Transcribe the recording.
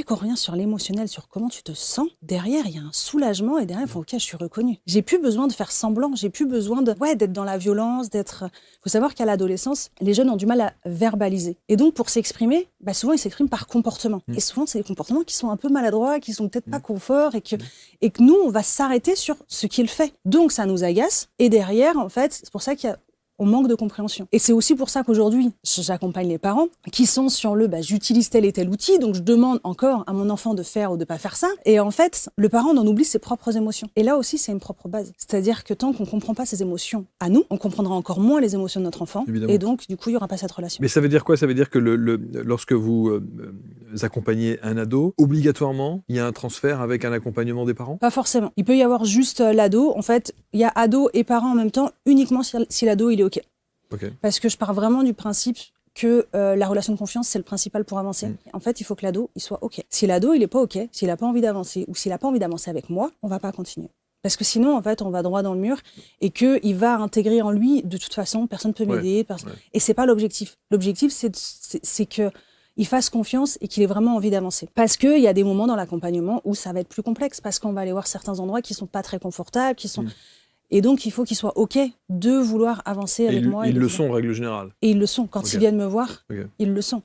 après qu'on revient sur l'émotionnel, sur comment tu te sens, derrière, il y a un soulagement et derrière, il faut, ok, je suis reconnue. J'ai plus besoin de faire semblant, j'ai plus besoin d'être dans la violence, d'être... Faut savoir qu'à l'adolescence, les jeunes ont du mal à verbaliser. Et donc, pour s'exprimer, souvent, ils s'expriment par comportement. Et souvent, c'est des comportements qui sont un peu maladroits, qui sont peut-être pas confort et que nous, on va s'arrêter sur ce qu'il fait. Donc, ça nous agace. Et derrière, en fait, c'est pour ça on manque de compréhension. Et c'est aussi pour ça qu'aujourd'hui, j'accompagne les parents qui sont sur j'utilise tel et tel outil, donc je demande encore à mon enfant de faire ou de pas faire ça. Et en fait, le parent en oublie ses propres émotions. Et là aussi, c'est une propre base. C'est-à-dire que tant qu'on comprend pas ses émotions à nous, on comprendra encore moins les émotions de notre enfant. Évidemment. Et donc, du coup, il y aura pas cette relation. Mais ça veut dire quoi? Ça veut dire que lorsque vous accompagnez un ado, obligatoirement, il y a un transfert avec un accompagnement des parents? Pas forcément. Il peut y avoir juste l'ado. En fait, il y a ado et parent en même temps, uniquement si l'ado, il est OK. Parce que je pars vraiment du principe que la relation de confiance, c'est le principal pour avancer. En fait, il faut que l'ado, il soit OK. Si l'ado, il est pas OK, s'il a pas envie d'avancer ou s'il a pas envie d'avancer avec moi, on va pas continuer. Parce que sinon, en fait, on va droit dans le mur et qu'il va intégrer en lui, de toute façon, personne peut m'aider. Et c'est pas l'objectif. L'objectif, c'est que il fasse confiance et qu'il ait vraiment envie d'avancer. Parce qu'il y a des moments dans l'accompagnement où ça va être plus complexe, parce qu'on va aller voir certains endroits qui sont pas très confortables, qui sont... Et donc, il faut qu'ils soient OK de vouloir avancer avec moi. Ils le sont, en règle générale. Et ils le sont. Quand ils viennent me voir, ils le sont.